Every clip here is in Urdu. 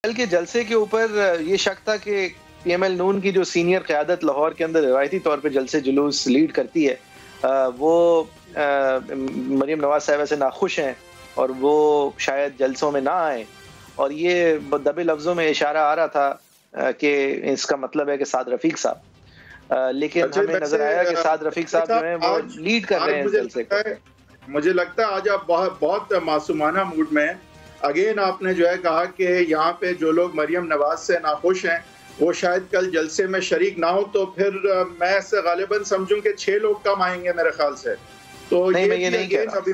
کل کے جلسے کے اوپر یہ شک تھا کہ پی ایم ایل نون کی جو سینئر قیادت لاہور کے اندر روایتی طور پہ جلسے جلوس لیڈ کرتی ہے وہ مریم نواز صاحبہ سے ناخوش ہیں اور وہ شاید جلسوں میں نہ آئیں، اور یہ دبے لفظوں میں اشارہ آ رہا تھا کہ اس کا مطلب ہے کہ سعد رفیق صاحب، لیکن ہمیں نظر آیا کہ سعد رفیق صاحب جو ہیں وہ لیڈ کر رہے ہیں اس جلسے کو۔ مجھے لگتا ہے آج آپ بہت معصومانہ موڈ میں ہیں۔ اگین آپ نے جو ہے کہا کہ یہاں پہ جو لوگ مریم نواز سے ناخوش ہیں وہ شاید کل جلسے میں شریک نہ ہو، تو پھر میں اس سے غالباً سمجھوں کہ 6 لوگ کم آئیں گے میرے خیال سے۔ تو یہ ابھی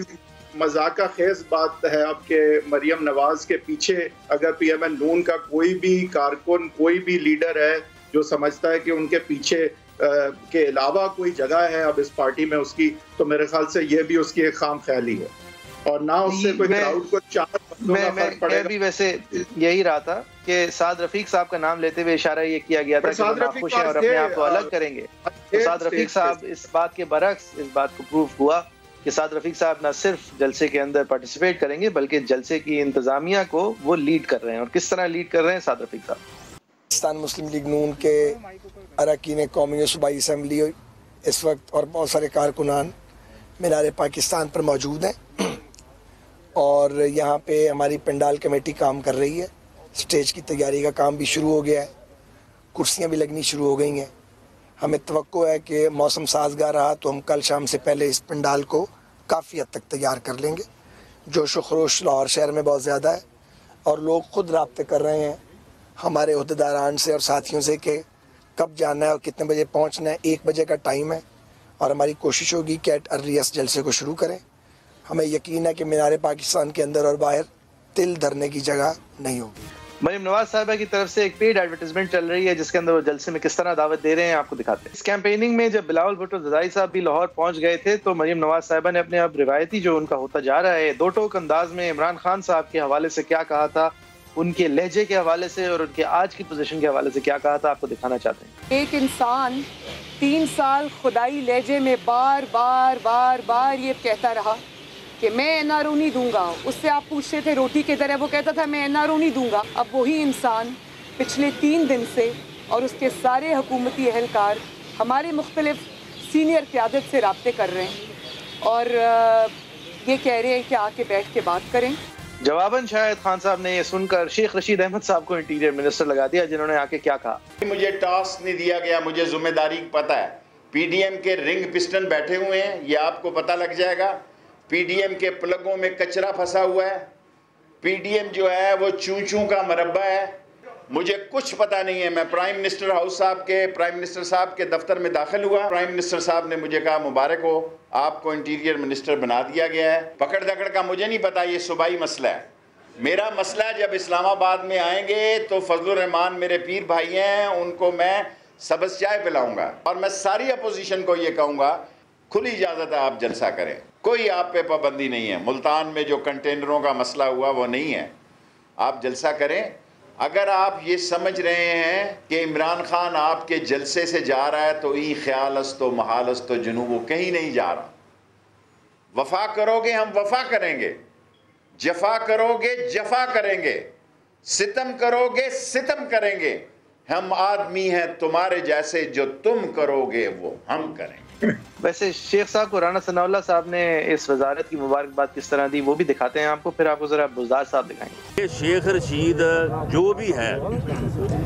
مذاقہ خیز بات ہے اب کہ مریم نواز کے پیچھے اگر پی ایم ایل نون کا کوئی بھی کارکن، کوئی بھی لیڈر ہے جو سمجھتا ہے کہ ان کے پیچھے کے علاوہ کوئی جگہ ہے اب اس پارٹی میں اس کی، تو میرے خیال سے یہ بھی اس کی ایک خام خیالی ہے، اور نہ اس سے کوئی کراؤڈ کو 4 بندوں کا فرق پڑے گا۔ بھی ویسے یہی رہا تھا کہ سعد رفیق صاحب کا نام لیتے ہوئے اشارہ یہ کیا گیا تھا کہ وہ ناخوش ہیں اور اپنے آپ کو الگ کریں گے۔ تو سعد رفیق صاحب اس بات کے برعکس اس بات کو پروف ہوا کہ سعد رفیق صاحب نہ صرف جلسے کے اندر پارٹیسپیٹ کریں گے بلکہ جلسے کی انتظامیہ کو وہ لیڈ کر رہے ہیں۔ اور کس طرح لیڈ کر رہے ہیں سعد رفیق صاحب؟ پاکستان مسلم لیگ نون کے اراکین قومی و صوبائی اسمبلی اس وقت اور بہت سارے کارکنان مینار پاکستان پر موجود ہیں، اور یہاں پہ ہماری پنڈال کمیٹی کام کر رہی ہے، سٹیج کی تیاری کا کام بھی شروع ہو گیا ہے، کرسیاں بھی لگنی شروع ہو گئی ہیں۔ ہمیں توقع ہے کہ موسم سازگار رہا تو ہم کل شام سے پہلے اس پنڈال کو کافی حد تک تیار کر لیں گے۔ جوش و خروش لاہور شہر میں بہت زیادہ ہے، اور لوگ خود رابطے کر رہے ہیں ہمارے عہدیداران سے اور ساتھیوں سے کہ کب جانا ہے اور کتنے بجے پہنچنا ہے۔ 1 بجے کا ٹائم ہے، اور ہماری کوشش ہوگی کہ ایٹ ارلیسٹ جلسے کو شروع کریں۔ ہمیں یقین ہے کہ مینار پاکستان کے اندر اور باہر تل دھرنے کی جگہ نہیں ہوگی۔ مریم نواز صاحبہ کی طرف سے ایک پیڈ ایڈورٹائزمنٹ چل رہی ہے جس کے اندر وہ جلسے میں کس طرح دعوت دے رہے ہیں، آپ کو دکھاتے ہیں۔ اس کیمپیننگ میں جب بلاول بھٹو زدائی صاحب بھی لاہور پہنچ گئے تھے تو مریم نواز صاحبہ نے اپنے اب روایتی جو ان کا ہوتا جا رہا ہے 2 ٹوک انداز میں عمران خان صاحب کے حوالے سے کیا کہا تھا، ان کے لہجے کے حوالے سے اور ان کے آج کی پوزیشن کے حوالے سے کیا کہا تھا، آپ کو دکھانا چاہتے ہیں۔ ایک انسان 3 سال خدائی لہجے میں بار بار یہ کہتا رہا کہ میں این آر او نہیں دوں گا، اس سے آپ پوچھتے تھے روٹی کدھر ہے، وہ کہتا تھا میں این آر او نہیں دوں گا۔ اب وہی انسان پچھلے 3 دن سے اور اس کے سارے حکومتی اہلکار ہمارے مختلف سینئر قیادت سے رابطے کر رہے ہیں اور یہ کہہ رہے ہیں کہ آ کے بیٹھ کے بات کریں۔ جواباً شاید خان صاحب نے یہ سن کر شیخ رشید احمد صاحب کو انٹیریئر منسٹر لگا دیا، جنہوں نے آ کے کیا کہا۔ مجھے ٹاسک نہیں دیا گیا، مجھے ذمہ داری پتہ ہے۔ پی ڈی ایم کے رنگ پسٹن بیٹھے ہوئے ہیں، یہ آپ کو پتہ لگ جائے گا۔ پی ڈی ایم کے پلگوں میں کچرا پھنسا ہوا ہے، پی ڈی ایم جو ہے وہ چوں کا مربع ہے۔ مجھے کچھ پتہ نہیں ہے۔ میں پرائم منسٹر صاحب کے دفتر میں داخل ہوا، پرائم منسٹر صاحب نے مجھے کہا مبارک ہو، آپ کو انٹیریئر منسٹر بنا دیا گیا ہے۔ پکڑ دکڑ کا مجھے نہیں پتا، یہ صوبائی مسئلہ ہے۔ میرا مسئلہ جب اسلام آباد میں آئیں گے تو فضل الرحمان میرے پیر بھائی ہیں، ان کو میں سبز چائے پلاؤں گا، اور میں ساری اپوزیشن کو یہ کہوں گا کھلی اجازت ہے آپ جلسہ کریں، کوئی آپ پہ پابندی نہیں ہے۔ ملتان میں جو کنٹینروں کا مسئلہ ہوا وہ نہیں ہے، آپ جلسہ کریں۔ اگر آپ یہ سمجھ رہے ہیں کہ عمران خان آپ کے جلسے سے جا رہا ہے تو ای خیال است و محال است و جنوب، وہ کہیں نہیں جا رہا۔ وفا کرو گے ہم وفا کریں گے، جفا کرو گے جفا کریں گے، ستم کرو گے ستم کریں گے، ہم آدمی ہیں تمہارے جیسے، جو تم کرو گے وہ ہم کریں گے۔ ویسے شیخ صاحب کو رانا ثناء اللہ صاحب نے اس وزارت کی مبارکباد کس طرح دی وہ بھی دکھاتے ہیں آپ کو، پھر آپ کو ذرا بزدار صاحب دکھائیں گے۔ شیخ رشید جو بھی ہے،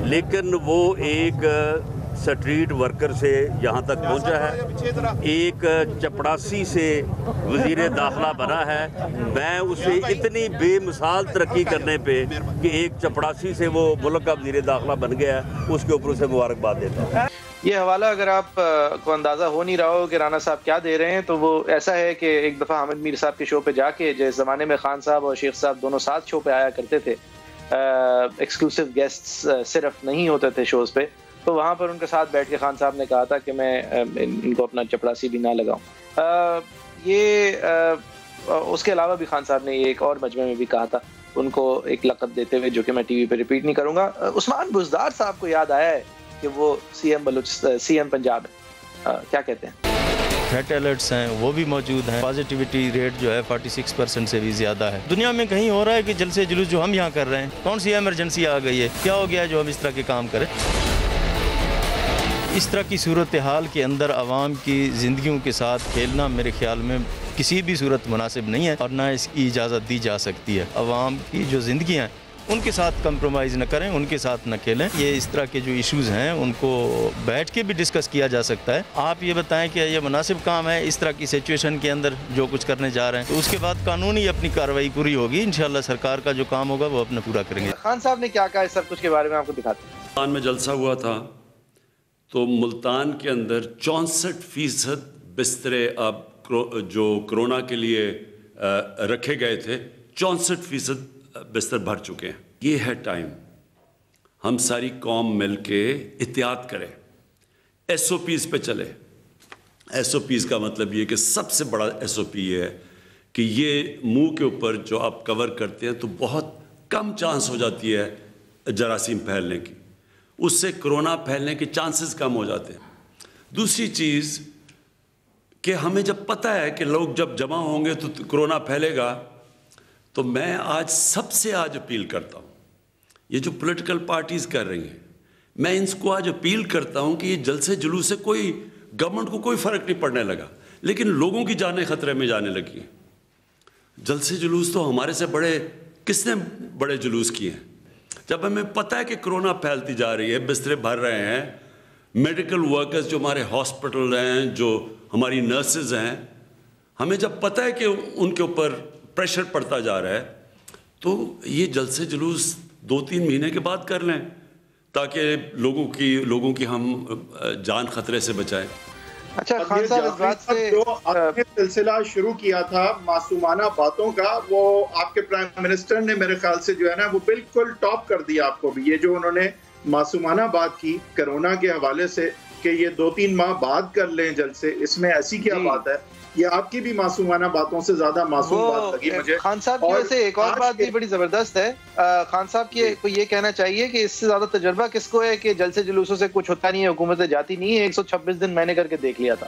لیکن وہ ایک سٹریٹ ورکر سے یہاں تک پہنچا ہے، ایک چپڑاسی سے وزیر داخلہ بنا ہے۔ میں اسے اتنی بے مثال ترقی کرنے پہ کہ ایک چپڑاسی سے وہ ملک کا وزیر داخلہ بن گیا ہے، اس کے اوپر اسے مبارکباد دیتا ہوں۔ یہ حوالہ اگر آپ کو اندازہ ہو نہیں رہا ہو کہ رانا صاحب کیا دے رہے ہیں تو وہ ایسا ہے کہ ایک دفعہ حامد میر صاحب کے شو پہ جا کے، جس زمانے میں خان صاحب اور شیخ صاحب دونوں ساتھ شو پہ آیا کرتے تھے، ایکسکلوسیو گیسٹس صرف نہیں ہوتے تھے شوز پہ، تو وہاں پر ان کے ساتھ بیٹھ کے خان صاحب نے کہا تھا کہ میں ان کو اپنا چپڑاسی بھی نہ لگاؤں۔ اس کے علاوہ بھی خان صاحب نے یہ ایک اور مجمع میں بھی کہا تھا ان کو ایک لقب دیتے ہوئے، جو کہ میں ٹی وی پہ ریپیٹ نہیں کروں گا۔ عثمان بزدار صاحب کو یاد آیا ہے کہ وہ سی ایم پنجاب ہے، کیا کہتے ہیں؟ تھریٹ الرٹس ہیں وہ بھی موجود ہیں. پازیٹیوٹی ریٹ جو ہے 46% سے بھی زیادہ ہے. دنیا میں کہیں ہو رہا ہے کہ جلسے جلوس جو ہم یہاں کر رہے ہیں؟ کون سی ایمرجنسی آ گئی ہے؟ کیا ہو گیا ہے جو ہم اس طرح کے کام کریں؟ اس طرح کی صورتحال کے اندر عوام کی زندگیوں کے ساتھ کھیلنا میرے خیال میں کسی بھی صورت مناسب نہیں ہے اور نہ اس کی اجازت دی جا سکتی ہے. عوام کی جو زندگیاں ہیں ان کے ساتھ کمپرومائز نہ کریں، ان کے ساتھ نہ کھیلیں. یہ اس طرح کے جو ایشوز ہیں ان کو بیٹھ کے بھی ڈسکس کیا جا سکتا ہے. آپ یہ بتائیں کہ یہ مناسب کام ہے اس طرح کی سچویشن کے اندر جو کچھ کرنے جا رہے ہیں؟ تو اس کے بعد قانونی اپنی کارروائی پوری ہوگی. انشاءاللہ سرکار کا جو کام ہوگا وہ اپنا پورا کریں گے. خان صاحب نے کیا کہا اس سب کچھ کے بارے میں آپ کو دکھاتے ہیں. ملتان میں جلسہ ہوا تھا تو ملتان کے اندر 64% بسترے اب جو کرونا کے لیے رکھے گئے تھے 64% بستر بھر چکے ہیں. یہ ہے ٹائم ہم ساری قوم مل کے احتیاط کریں، ایس او پیز پہ چلے. ایس او پیز کا مطلب یہ کہ سب سے بڑا ایس او پی یہ ہے کہ یہ منہ کے اوپر جو آپ کور کرتے ہیں تو بہت کم چانس ہو جاتی ہے جراثیم پھیلنے کی، اس سے کرونا پھیلنے کے چانسز کم ہو جاتے ہیں. دوسری چیز کہ ہمیں جب پتہ ہے کہ لوگ جب جمع ہوں گے تو کرونا پھیلے گا، تو میں آج سب سے اپیل کرتا ہوں، یہ جو پولیٹیکل پارٹیز کر رہی ہیں، میں ان کو آج اپیل کرتا ہوں کہ یہ جلسے جلوس سے کوئی گورنمنٹ کو کوئی فرق نہیں پڑنے لگا، لیکن لوگوں کی جانیں خطرے میں جانے لگی ہیں. جلسے جلوس تو ہمارے سے بڑے کس نے بڑے جلوس کیے ہیں؟ جب ہمیں پتہ ہے کہ کرونا پھیلتی جا رہی ہے، بسترے بھر رہے ہیں، میڈیکل ورکرز جو ہمارے ہاسپٹل ہیں، جو ہماری نرسز ہیں، ہمیں جب پتہ ہے کہ ان کے اوپر پریشر پڑتا جا رہا ہے، تو یہ جلسے جلوس 2-3 مہینے کے بعد کر لیں تاکہ لوگوں کی ہم جان خطرے سے بچائیں. اچھا خان صاحب، اس بات سے جو آپ نے سلسلہ شروع کیا تھا معصومانہ باتوں کا، وہ آپ کے پرائم منسٹر نے میرے خیال سے جو ہے نا وہ بالکل ٹاپ کر دیا آپ کو بھی. یہ جو انہوں نے معصومانہ بات کی کرونا کے حوالے سے کہ یہ 2-3 ماہ بعد کر لیں جلسے، اس میں ایسی کیا بات ہے؟ یہ آپ کی بھی معصومانہ باتوں سے زیادہ معصوم بات لگی مجھے. خان صاحب کی وجہ سے ایک اور بات بھی بڑی زبردست ہے. خان صاحب کو یہ کہنا چاہیے کہ اس سے زیادہ تجربہ کس کو ہے کہ جلسے جلوسوں سے کچھ ہوتا نہیں ہے، حکومتیں جاتی نہیں ہے. 126 دن میں نے کر کے دیکھ لیا تھا.